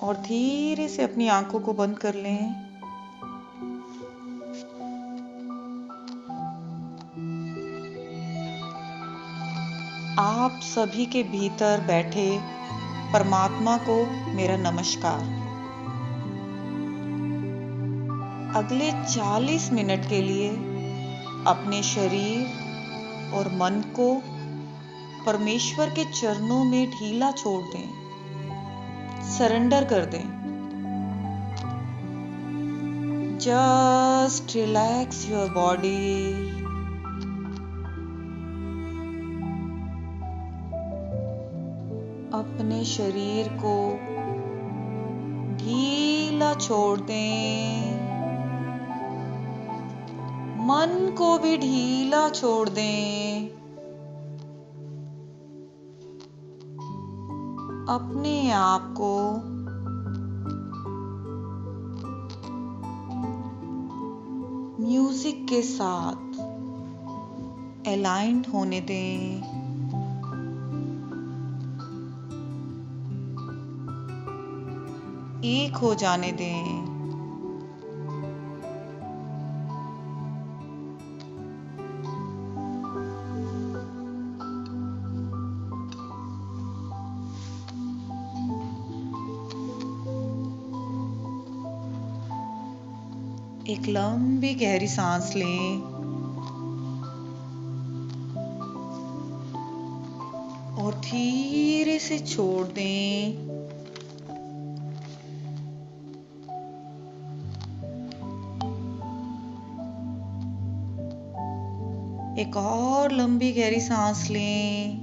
और धीरे से अपनी आंखों को बंद कर लें। आप सभी के भीतर बैठे परमात्मा को मेरा नमस्कार। अगले 40 मिनट के लिए अपने शरीर और मन को परमेश्वर के चरणों में ढीला छोड़ दें, सरेंडर कर दें। Just relax your body. अपने शरीर को ढीला छोड़ दें, मन को भी ढीला छोड़ दें। अपने आप को म्यूजिक के साथ अलाइंड होने दें। एक हो जाने दें। एक लंबी गहरी सांस लें और धीरे से छोड़ दें। एक और लंबी गहरी सांस लें,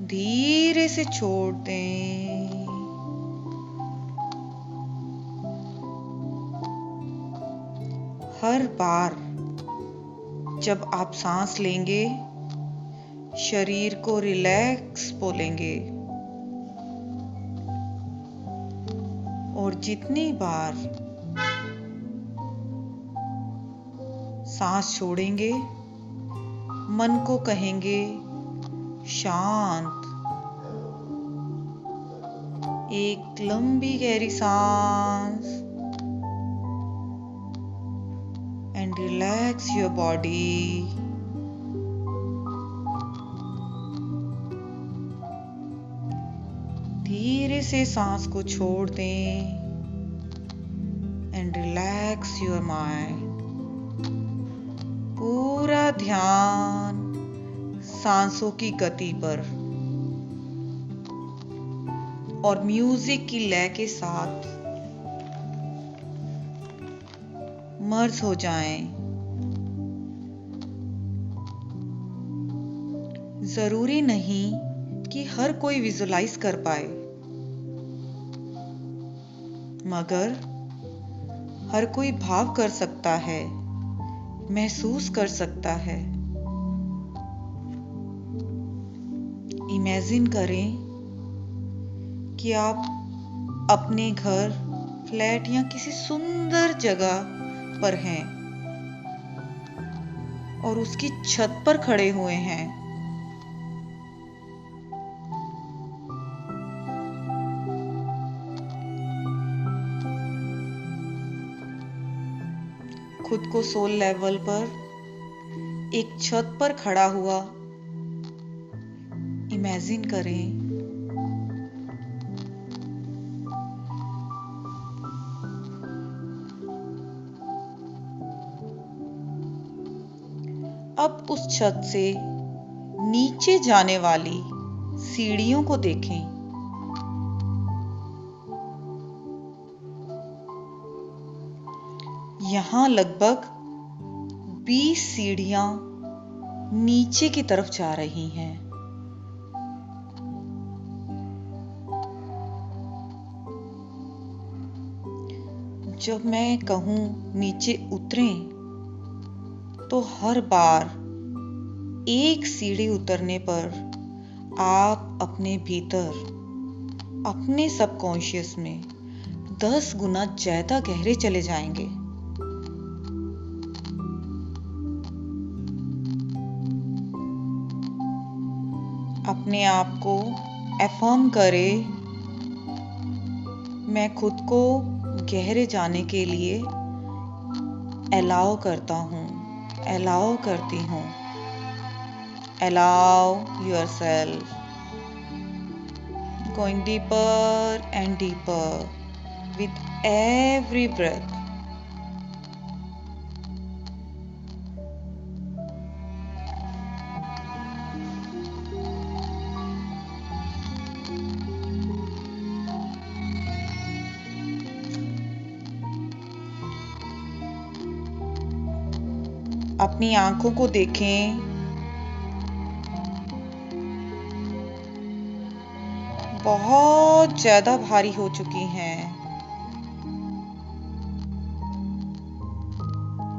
धीरे से छोड़ दें। हर बार जब आप सांस लेंगे, शरीर को रिलैक्स बोलेंगे और जितनी बार सांस छोड़ेंगे, मन को कहेंगे शांत। एक लंबी गहरी सांस and relax your body. धीरे से सांस को छोड़ दें and relax your mind. पूरा ध्यान सांसों की गति पर और म्यूजिक की लय के साथ मर्ज हो जाएं। जरूरी नहीं कि हर कोई विजुलाइज कर पाए, मगर हर कोई भाव कर सकता है, महसूस कर सकता है। इमेजिन करें कि आप अपने घर, फ्लैट या किसी सुंदर जगह पर हैं और उसकी छत पर खड़े हुए हैं। खुद को सोल लेवल पर एक छत पर खड़ा हुआ इमेजिन करें। अब उस छत से नीचे जाने वाली सीढ़ियों को देखें। यहाँ लगभग 20 सीढ़ियां नीचे की तरफ जा रही हैं। जब मैं कहूं नीचे उतरें, तो हर बार एक सीढ़ी उतरने पर आप अपने भीतर, अपने सबकॉन्शियस में 10 गुना ज्यादा गहरे चले जाएंगे। अपने आप को अफर्म करें, मैं खुद को गहरे जाने के लिए अलाउ करता हूँ, अलाउ करती हूँ। Allow yourself going deeper and deeper with every breath. अपनी आंखों को देखें, बहुत ज्यादा भारी हो चुकी हैं।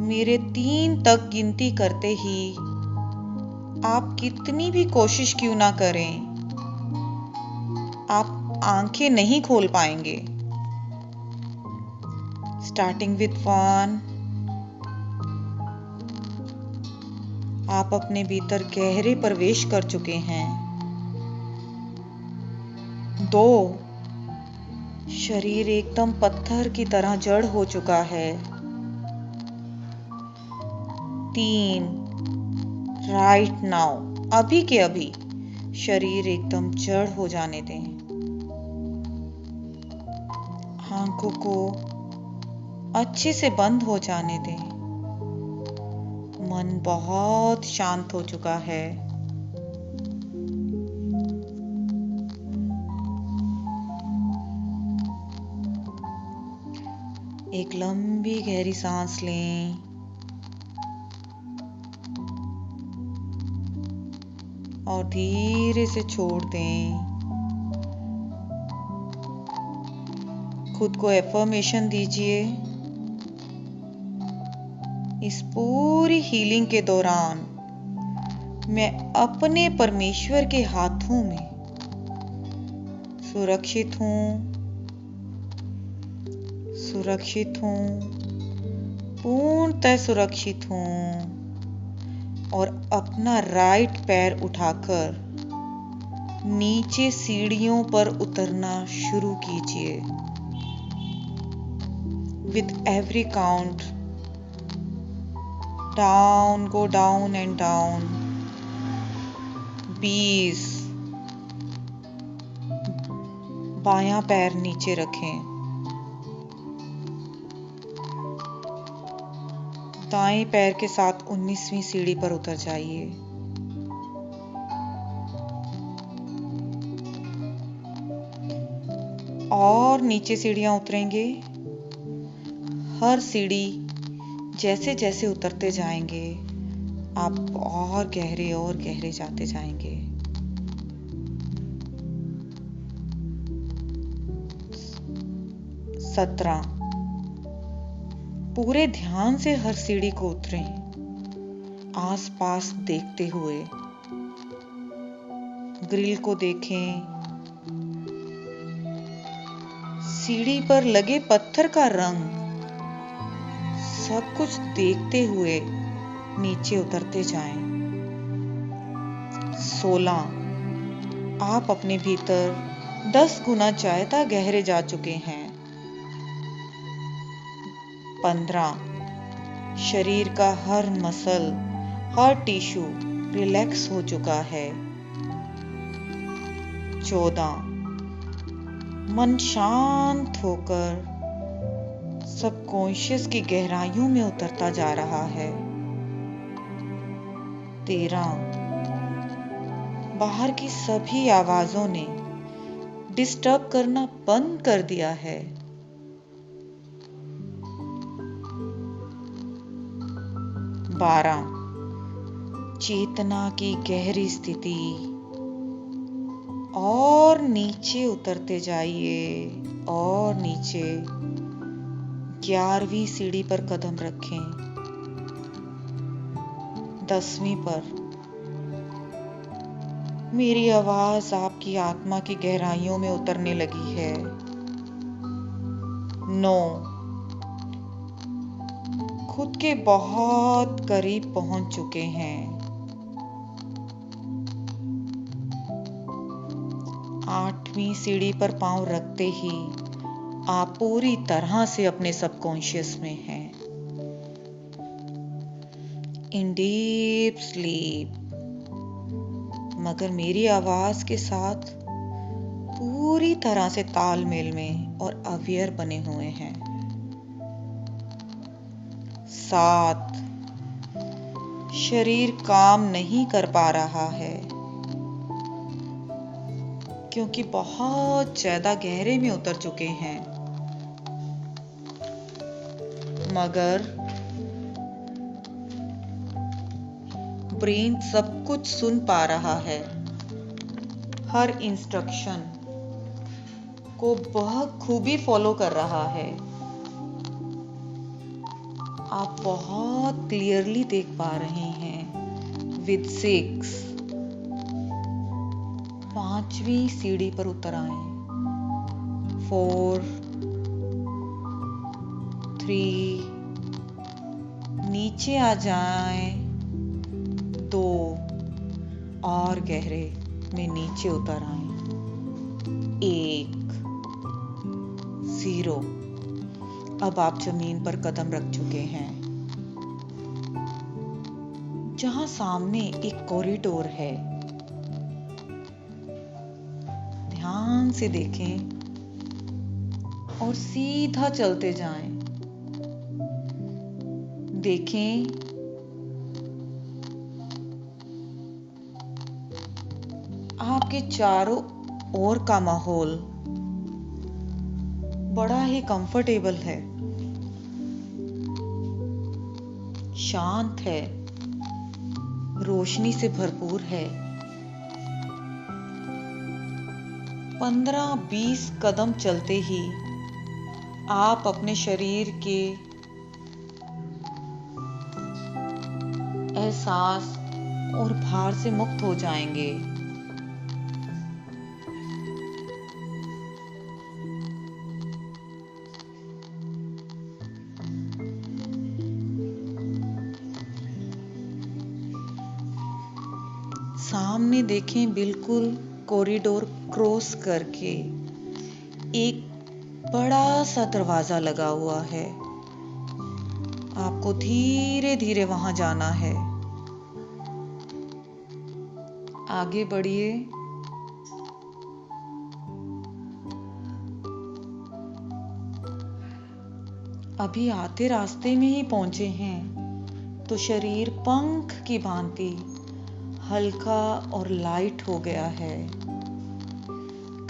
मेरे 3 तक गिनती करते ही आप कितनी भी कोशिश क्यों ना करें, आप आंखें नहीं खोल पाएंगे। स्टार्टिंग विथ 1, आप अपने भीतर गहरे प्रवेश कर चुके हैं। 2, शरीर एकदम पत्थर की तरह जड़ हो चुका है। 3, राइट नाउ, अभी के अभी शरीर एकदम जड़ हो जाने दें। आंखों को अच्छे से बंद हो जाने दें। मन बहुत शांत हो चुका है। एक लंबी गहरी सांस लें और धीरे से छोड़ दें। खुद को एफर्मेशन दीजिए, इस पूरी हीलिंग के दौरान मैं अपने परमेश्वर के हाथों में सुरक्षित हूँ, सुरक्षित हूँ, पूर्णतः सुरक्षित हूँ। और अपना राइट पैर उठाकर नीचे सीढ़ियों पर उतरना शुरू कीजिए। With every count, down, go down and down. 20, बायां पैर नीचे रखें, दाएं पैर के साथ 19वीं सीढ़ी पर उतर जाइए। और नीचे सीढ़ियां उतरेंगे। हर सीढ़ी जैसे जैसे उतरते जाएंगे, आप और गहरे जाते जाएंगे। 17, पूरे ध्यान से हर सीढ़ी को उतरें, आसपास देखते हुए। ग्रिल को देखें, सीढ़ी पर लगे पत्थर का रंग, सब कुछ देखते हुए नीचे उतरते जाएं। 16, आप अपने भीतर 10 गुना ज्यादा गहरे जा चुके हैं। 15, शरीर का हर मसल, हर टिश्यू रिलैक्स हो चुका है। 14, मन शांत होकर सबकॉन्शियस की गहराइयों में उतरता जा रहा है। 13, बाहर की सभी आवाजों ने डिस्टर्ब करना बंद कर दिया है। 12, चेतना की गहरी स्थिति, और नीचे उतरते जाइए और नीचे 11वीं सीढ़ी पर कदम रखें। 10वीं पर मेरी आवाज आपकी आत्मा की गहराइयों में उतरने लगी है। 9, खुद के बहुत करीब पहुंच चुके हैं। 8वीं सीढ़ी पर पांव रखते ही आप पूरी तरह से अपने सबकॉन्शियस में हैं, इन डीप स्लीप, मगर मेरी आवाज के साथ पूरी तरह से तालमेल में और अवेयर बने हुए हैं। 7, शरीर काम नहीं कर पा रहा है क्योंकि बहुत ज्यादा गहरे में उतर चुके हैं, मगर ब्रेन सब कुछ सुन पा रहा है। हर इंस्ट्रक्शन को बखूबी फॉलो कर रहा है। आप बहुत क्लियरली देख पा रहे हैं। विद 6, 5वीं सीढ़ी पर उतर आए। 4, 3, नीचे आ जाएं। 2, और गहरे में नीचे उतर आए। 1, 0, अब आप जमीन पर कदम रख चुके हैं, जहां सामने एक कॉरिडोर है। ध्यान से देखें और सीधा चलते जाएं। देखें आपके चारों ओर का माहौल बड़ा ही कंफर्टेबल है, शांत है, रोशनी से भरपूर है। 15-20 कदम चलते ही आप अपने शरीर के एहसास और भार से मुक्त हो जाएंगे। सामने देखें, बिल्कुल कॉरिडोर क्रॉस करके एक बड़ा सा दरवाजा लगा हुआ है। आपको धीरे धीरे वहां जाना है। आगे बढ़िए। अभी आधे रास्ते में ही पहुंचे हैं तो शरीर पंख की भांति हल्का और लाइट हो गया है।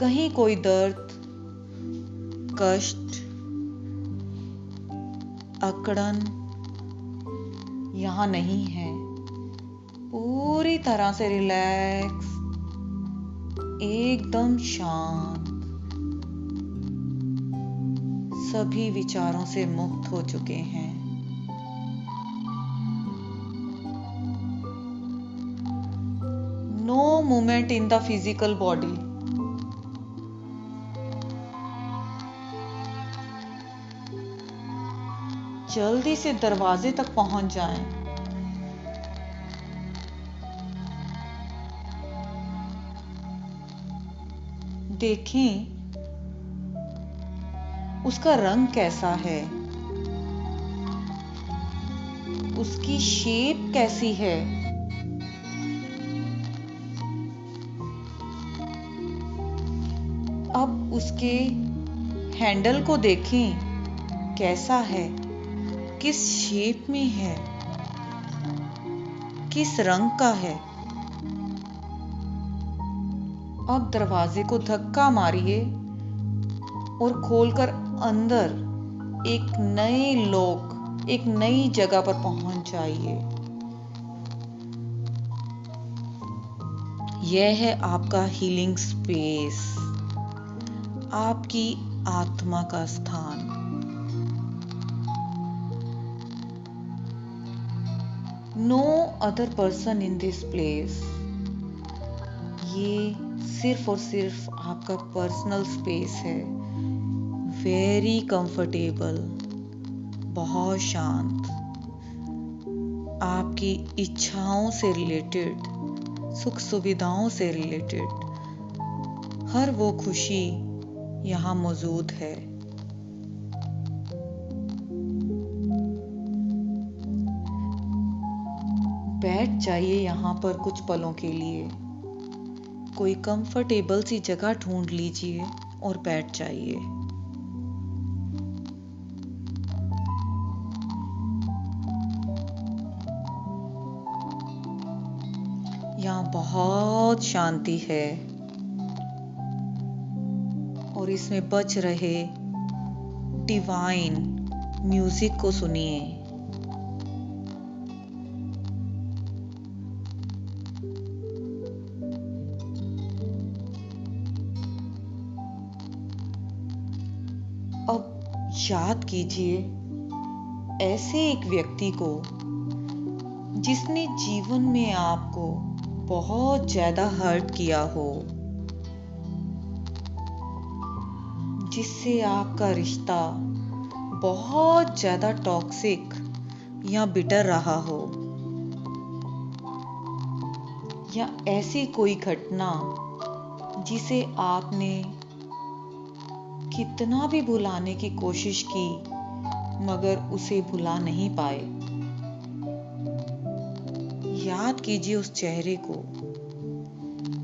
कहीं कोई दर्द, कष्ट, अकड़न यहां नहीं है। पूरी तरह से रिलैक्स, एकदम शांत, सभी विचारों से मुक्त हो चुके हैं। No movement in the physical body. जल्दी से दरवाजे तक पहुंच जाएं। देखें उसका रंग कैसा है, उसकी शेप कैसी है। अब उसके हैंडल को देखें कैसा है, किस शेप में है, किस रंग का है। अब दरवाजे को धक्का मारिए और खोलकर अंदर एक नए लोक, एक नई जगह पर पहुंच जाइए। यह है आपका हीलिंग स्पेस, आपकी आत्मा का स्थान। No other person in this place. ये सिर्फ और सिर्फ आपका पर्सनल स्पेस है। वेरी कंफर्टेबल, बहुत शांत, आपकी इच्छाओं से रिलेटेड, सुख सुविधाओं से रिलेटेड हर वो खुशी यहाँ मौजूद है। बैठ जाइए यहाँ पर कुछ पलों के लिए। कोई कंफर्टेबल सी जगह ढूंढ लीजिए और बैठ जाइए। यहाँ बहुत शांति है और इसमें बज रहे डिवाइन म्यूजिक को सुनिए। अब याद कीजिए ऐसे एक व्यक्ति को जिसने जीवन में आपको बहुत ज्यादा हर्ट किया हो, जिससे आपका रिश्ता बहुत ज्यादा टॉक्सिक या बिटर रहा हो, या ऐसी कोई घटना जिसे आपने कितना भी भुलाने की कोशिश की मगर उसे भुला नहीं पाए। याद कीजिए उस चेहरे को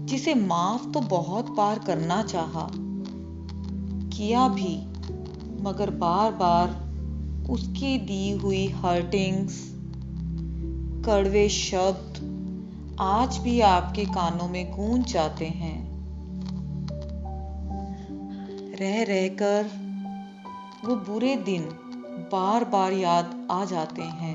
जिसे माफ तो बहुत बार करना चाहा, किया भी, मगर बार बार उसकी दी हुई हर्टिंग्स, कड़वे शब्द आज भी आपके कानों में गूंज जाते हैं। रह रहकर वो बुरे दिन बार बार याद आ जाते हैं।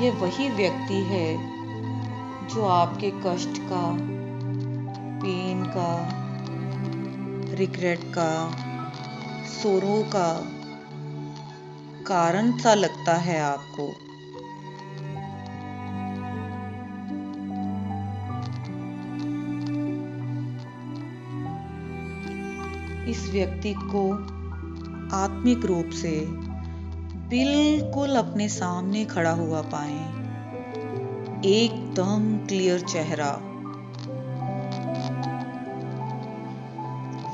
ये वही व्यक्ति है जो आपके कष्ट का, पेन का, रिग्रेट का, सोरो का कारण सा लगता है आपको। इस व्यक्ति को आत्मिक रूप से बिल्कुल अपने सामने खड़ा हुआ पाएं, एकदम क्लियर चेहरा।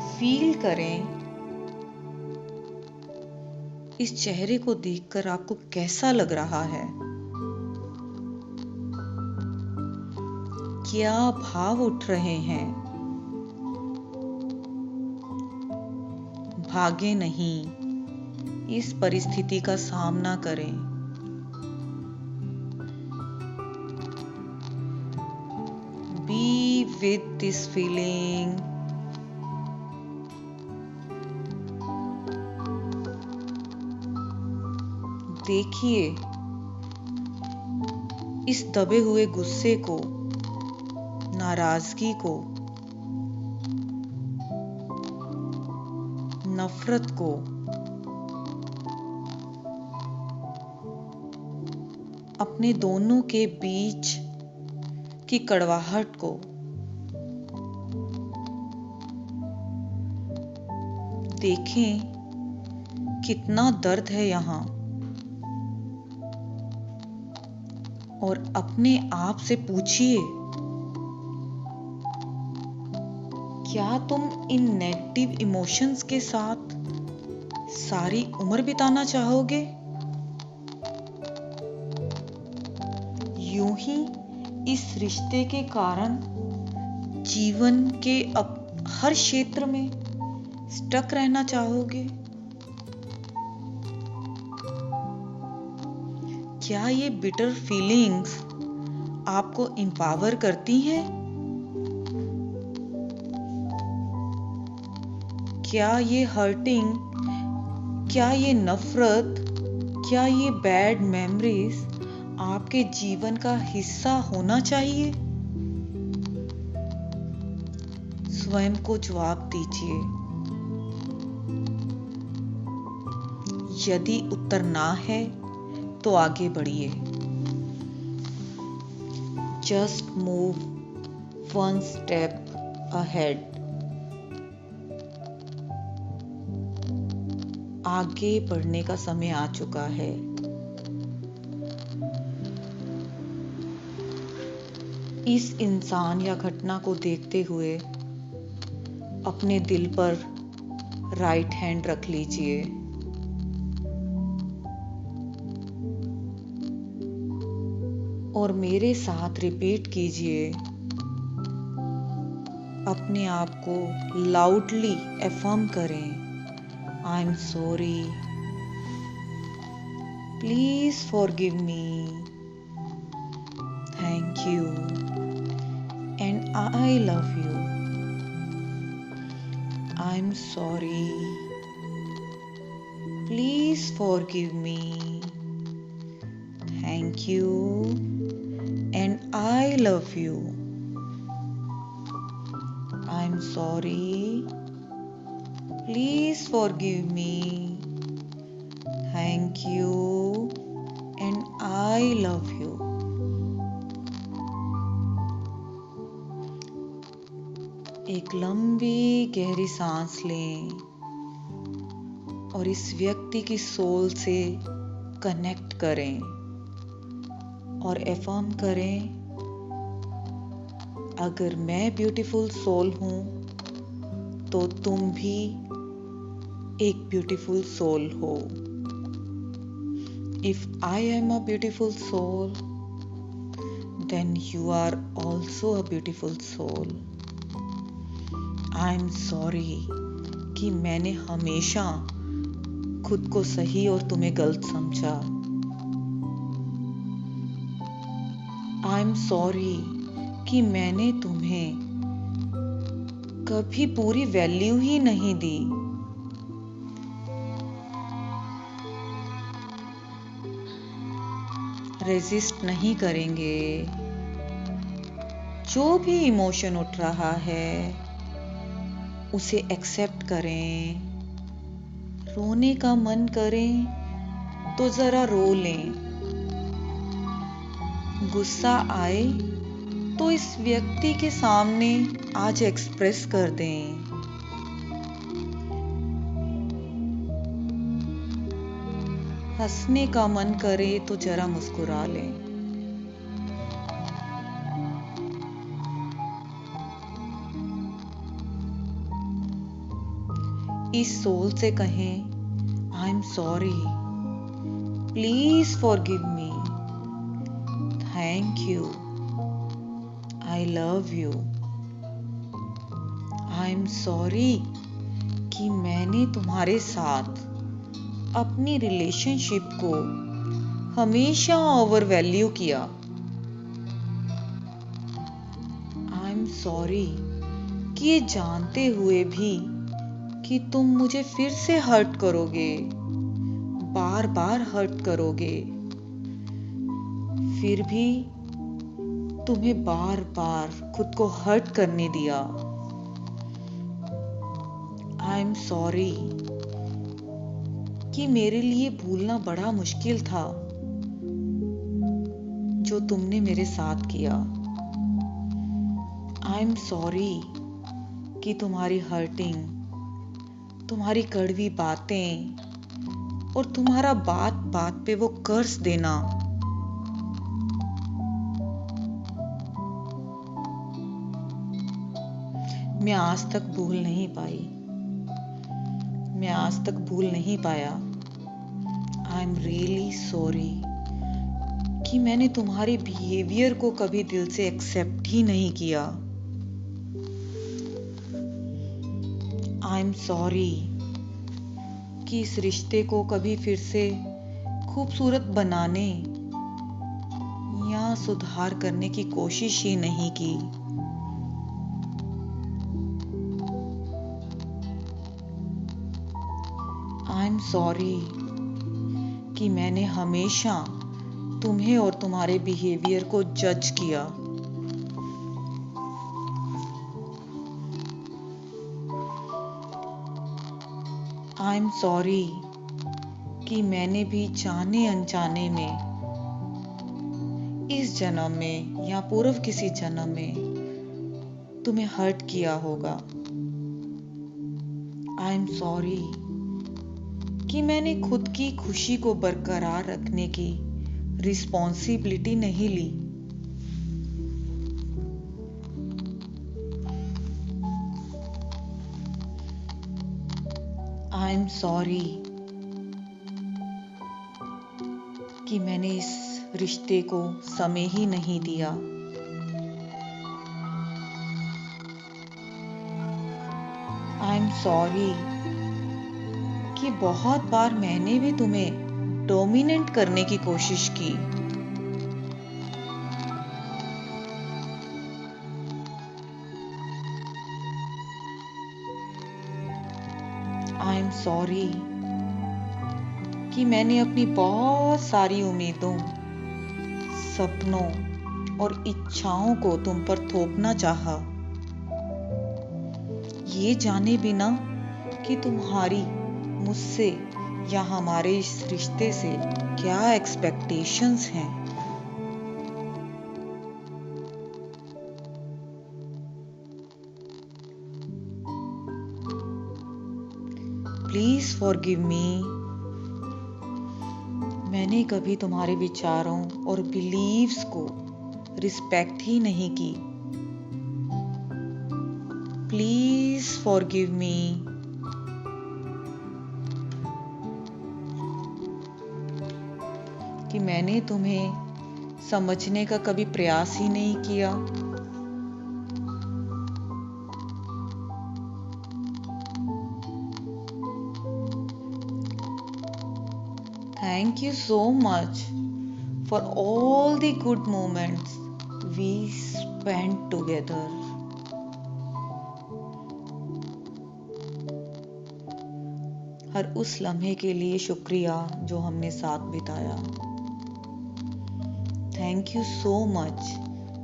फील करें इस चेहरे को देखकर आपको कैसा लग रहा है, क्या भाव उठ रहे हैं। भागे नहीं, इस परिस्थिति का सामना करें। B with this feeling. देखिए इस दबे हुए गुस्से को, नाराजगी को, नफरत को, अपने दोनों के बीच की कड़वाहट को। देखें कितना दर्द है यहाँ, और अपने आप से पूछिए, क्या तुम इन नेगेटिव इमोशंस के साथ सारी उम्र बिताना चाहोगे? यूं ही इस रिश्ते के कारण जीवन के हर क्षेत्र में स्टक रहना चाहोगे? क्या ये बिटर फीलिंग्स आपको एम्पावर करती हैं? क्या ये हर्टिंग, क्या ये नफरत, क्या ये बैड मेमोरीज आपके जीवन का हिस्सा होना चाहिए? स्वयं को जवाब दीजिए। यदि उत्तर ना है तो आगे बढ़िए। Just move one step ahead. आगे बढ़ने का समय आ चुका है। इस इंसान या घटना को देखते हुए अपने दिल पर राइट हैंड रख लीजिए और मेरे साथ रिपीट कीजिए। अपने आप को लाउडली एफर्म करें। आई am sorry, please forgive me, thank you and I love you. I am sorry, please forgive me, thank you and I love you. I'm sorry, please forgive me, thank you and I love you। एक लंबी गहरी सांस लें और इस व्यक्ति की soul से कनेक्ट करें और एफर्म करें, अगर मैं ब्यूटीफुल सोल हूं तो तुम भी एक ब्यूटीफुल सोल हो। If I am a beautiful soul then you are also a beautiful soul. I am sorry कि मैंने हमेशा खुद को सही और तुम्हें गलत समझा। आई एम सॉरी कि मैंने तुम्हें कभी पूरी वैल्यू ही नहीं दी। रेजिस्ट नहीं करेंगे। जो भी इमोशन उठ रहा है उसे एक्सेप्ट करें। रोने का मन करें तो जरा रो लें। गुस्सा आए तो इस व्यक्ति के सामने आज एक्सप्रेस कर दें। हंसने का मन करे तो जरा मुस्कुरा लें। इस सोल से कहें, I am sorry, please forgive me, thank you, I love you. I am sorry कि मैंने तुम्हारे साथ अपनी रिलेशनशिप को हमेशा ओवर वैल्यू किया। आई एम सॉरी कि ये जानते हुए भी कि तुम मुझे फिर से हर्ट करोगे, बार बार हर्ट करोगे, फिर भी तुम्हें बार बार खुद को हर्ट करने दिया। आई एम सॉरी कि मेरे लिए भूलना बड़ा मुश्किल था जो तुमने मेरे साथ किया। आई एम सॉरी कि तुम्हारी हर्टिंग, तुम्हारी कड़वी बातें और तुम्हारा बात बात पे वो कर्ज देना मैं आज तक भूल नहीं पाई, मैं आज तक भूल नहीं पाया। आई एम रियली सॉरी कि मैंने तुम्हारे बिहेवियर को कभी दिल से एक्सेप्ट ही नहीं किया। आई एम सॉरी कि इस रिश्ते को कभी फिर से खूबसूरत बनाने या सुधार करने की कोशिश ही नहीं की। आई एम सॉरी कि मैंने हमेशा तुम्हें और तुम्हारे बिहेवियर को जज किया। आई एम सॉरी कि मैंने भी जाने अनजाने में इस जन्म में या पूर्व किसी जन्म में तुम्हें हर्ट किया होगा। आई एम सॉरी कि मैंने खुद की खुशी को बरकरार रखने की रिस्पॉन्सिबिलिटी नहीं ली। आई एम सॉरी कि मैंने इस रिश्ते को समय ही नहीं दिया। आई एम सॉरी कि बहुत बार मैंने भी तुम्हें डोमिनेट करने की कोशिश की। आई एम सॉरी कि मैंने अपनी बहुत सारी उम्मीदों, सपनों और इच्छाओं को तुम पर थोपना चाहा, ये जाने बिना कि तुम्हारी मुझसे या हमारे इस रिश्ते से क्या एक्सपेक्टेशंस हैं। प्लीज फॉरगिव मी। मैंने कभी तुम्हारे विचारों और बिलीव्स को रिस्पेक्ट ही नहीं की। प्लीज फॉरगिव मी। कि मैंने तुम्हें समझने का कभी प्रयास ही नहीं किया। Thank you so much for all the good moments we spent together. हर उस लम्हे के लिए शुक्रिया जो हमने साथ बिताया। थैंक यू सो मच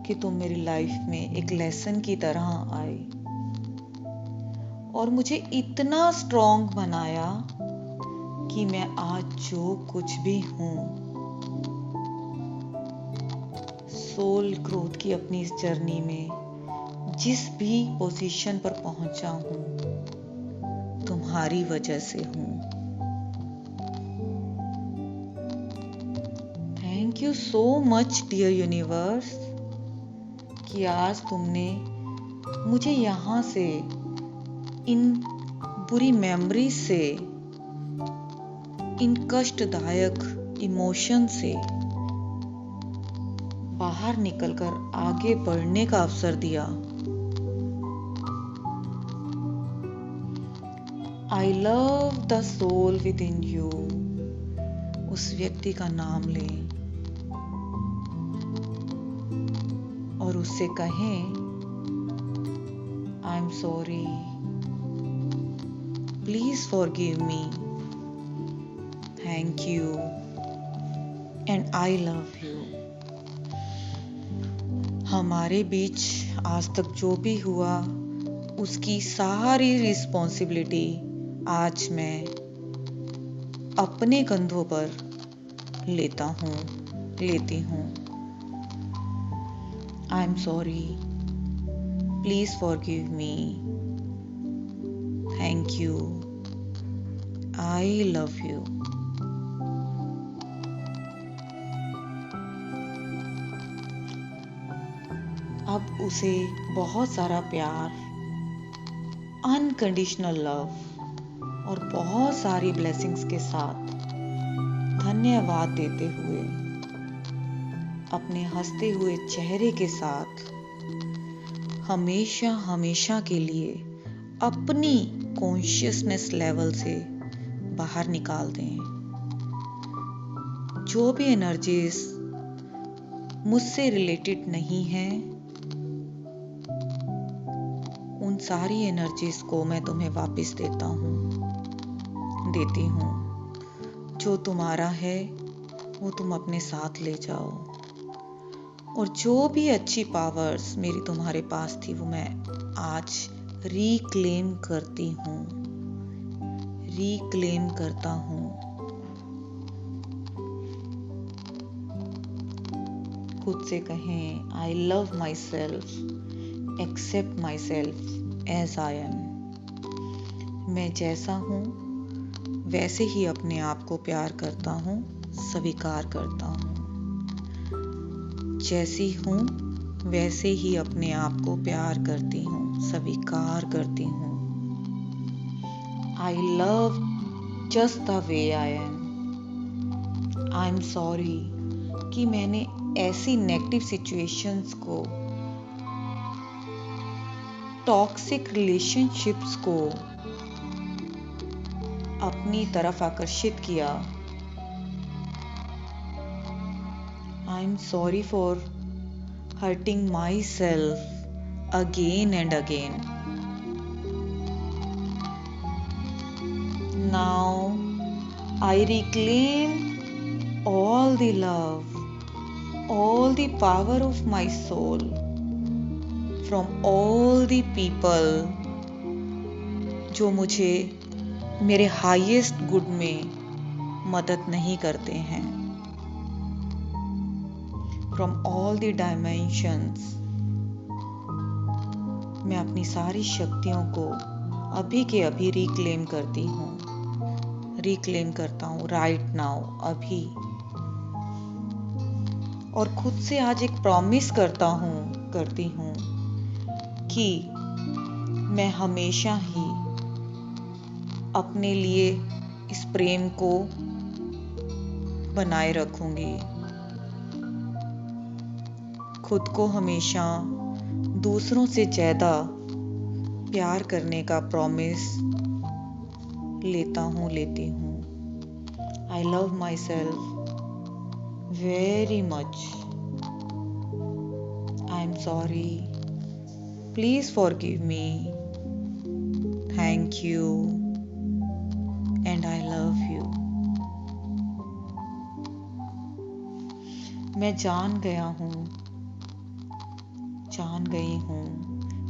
कि तुम मेरी लाइफ में एक लेसन की तरह आए और मुझे इतना स्ट्रॉन्ग बनाया कि मैं आज जो कुछ भी हूँ, सोल ग्रोथ की अपनी इस जर्नी में जिस भी पोजीशन पर पहुंचा हूँ, तुम्हारी वजह से हूँ। Thank you so much dear universe कि आज तुमने मुझे यहाँ से, इन बुरी मेमोरी से, इन कष्टदायक इमोशन से बाहर निकलकर आगे बढ़ने का अवसर दिया। I love the soul within you. उस व्यक्ति का नाम लें और उससे कहें, I am sorry, please forgive me, thank you and I love you. हमारे बीच आज तक जो भी हुआ उसकी सारी रिस्पॉन्सिबिलिटी आज मैं अपने कंधों पर लेती हूँ। आई am sorry, please forgive me, thank you, I love you. अब उसे बहुत सारा प्यार, अनकंडीशनल लव और बहुत सारी ब्लेसिंग्स के साथ धन्यवाद देते हुए, अपने हंसते हुए चेहरे के साथ हमेशा हमेशा के लिए अपनी कॉन्शियसनेस लेवल से बाहर निकाल दें। जो भी एनर्जीज मुझसे रिलेटेड नहीं है, उन सारी एनर्जीज को मैं तुम्हें वापस देती हूँ। जो तुम्हारा है वो तुम अपने साथ ले जाओ और जो भी अच्छी पावर्स मेरी तुम्हारे पास थी वो मैं आज रिक्लेम करता हूँ। खुद से कहें, I love myself, accept myself as I am. मैं जैसा हूँ वैसे ही अपने आप को प्यार करता हूँ, स्वीकार करता हूँ। जैसी हूँ वैसे ही अपने आप को प्यार करती हूँ, स्वीकार करती हूँ। I love just the way I am. I'm sorry कि मैंने ऐसी नेगेटिव सिचुएशंस को, टॉक्सिक रिलेशनशिप्स को अपनी तरफ आकर्षित किया. I'm sorry for hurting myself again and again. Now I reclaim all the love, all the power of my soul from all the people जो मुझे मेरे हाईएस्ट गुड में मदद नहीं करते हैं. From all the dimensions मैं अपनी सारी शक्तियों को अभी के अभी रिक्लेम करता हूँ राइट नाउ, अभी. और खुद से आज एक प्रॉमिस करती हूँ कि मैं हमेशा ही अपने लिए इस प्रेम को बनाए रखूंगी. खुद को हमेशा दूसरों से ज्यादा प्यार करने का प्रॉमिस लेती हूँ. I love myself very much. I'm sorry. Please forgive me. Thank you. And I love you. मैं जान गई हूँ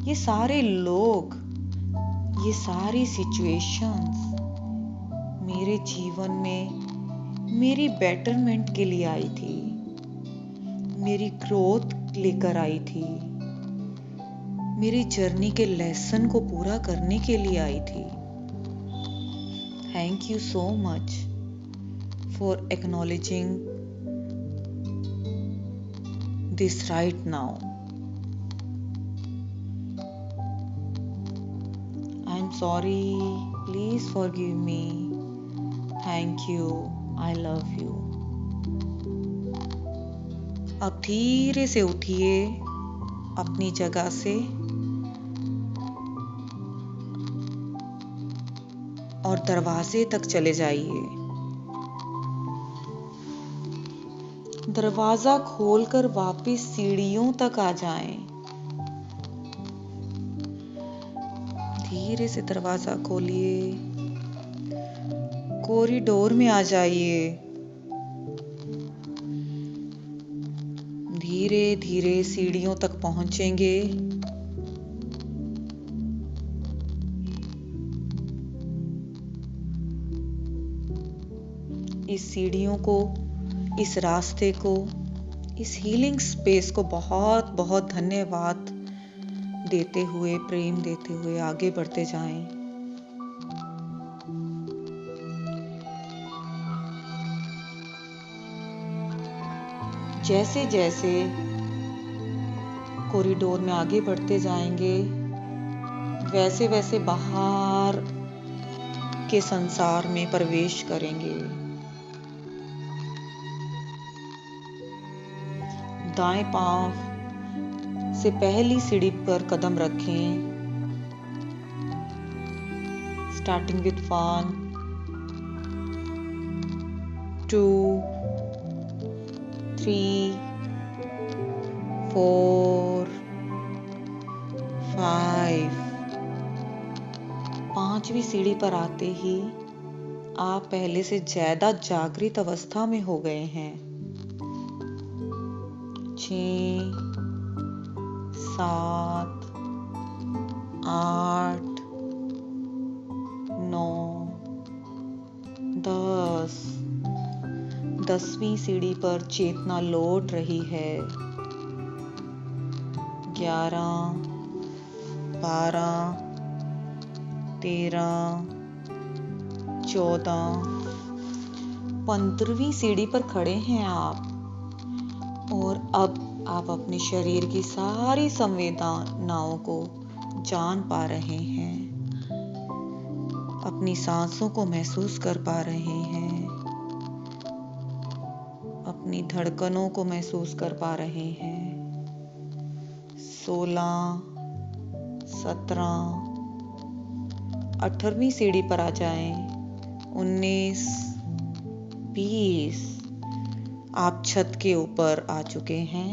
ये सारे लोग, ये सारी सिचुएशंस मेरे जीवन में मेरी बेटरमेंट के लिए आई थी, मेरी ग्रोथ लेकर आई थी, मेरी जर्नी के लेसन को पूरा करने के लिए आई थी. Thank you so much for acknowledging this right now. I'm sorry. Please forgive me. Thank you. I love you. अब धीरे से उठिए अपनी जगह से और दरवाजे तक चले जाइए. दरवाजा खोलकर वापस सीढ़ियों तक आ जाएं. धीरे से दरवाजा खोलिए, कॉरिडोर में आ जाइए. धीरे धीरे सीढ़ियों तक पहुंचेंगे. इस सीढ़ियों को, इस रास्ते को, इस हीलिंग स्पेस को बहुत बहुत धन्यवाद देते हुए, प्रेम देते हुए आगे बढ़ते जाएं. जैसे जैसे कॉरिडोर में आगे बढ़ते जाएंगे, वैसे वैसे बाहर के संसार में प्रवेश करेंगे. दाएं पांव से पहली सीढ़ी पर कदम रखें. Starting with 1 2 3 4 5. पांचवी सीढ़ी पर आते ही आप पहले से ज्यादा जागृत अवस्था में हो गए हैं. 6 7 8 9 10. 10वीं सीढ़ी पर चेतना लौट रही है. 11 12 13 14. 15वीं सीढ़ी पर खड़े हैं आप, और अब आप अपने शरीर की सारी संवेदनाओं को जान पा रहे हैं. अपनी सांसों को महसूस कर पा रहे हैं, अपनी धड़कनों को महसूस कर पा रहे हैं। 16, 17, 18वीं सीढ़ी पर आ जाएं। 19, 20, आप छत के ऊपर आ चुके हैं।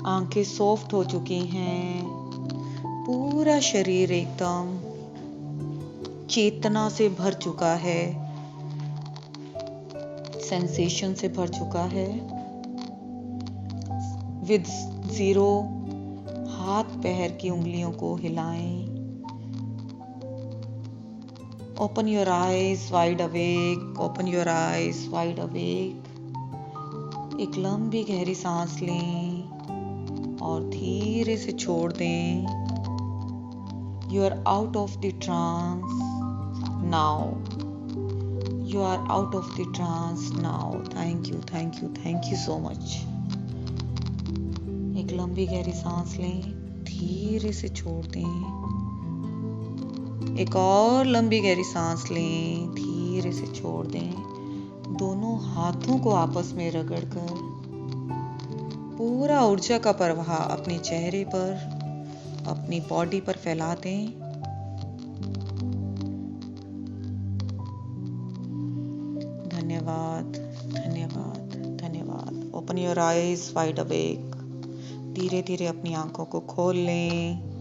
आंखें सॉफ्ट हो चुकी हैं। पूरा शरीर एकदम चेतना से भर चुका है, सेंसेशन से भर चुका है। विद 0 हाथ पैर की उंगलियों को हिलाएं। Open your eyes wide awake, open your eyes wide awake. एक लंबी गहरी सांस लें और धीरे से छोड़ दें। You are out of the trance now. You are out of the trance now. Thank you, thank you, thank you so much. एक लंबी गहरी सांस लें, धीरे से छोड़ दें। एक और लंबी गहरी सांस लें, धीरे से छोड़ दें। दोनों हाथों को आपस में रगड़कर पूरा ऊर्जा का प्रवाह अपने चेहरे पर, अपनी बॉडी पर फैला दें। धन्यवाद, धन्यवाद, धन्यवाद। Open your eyes wide awake. धीरे धीरे अपनी आंखों को खोल लें।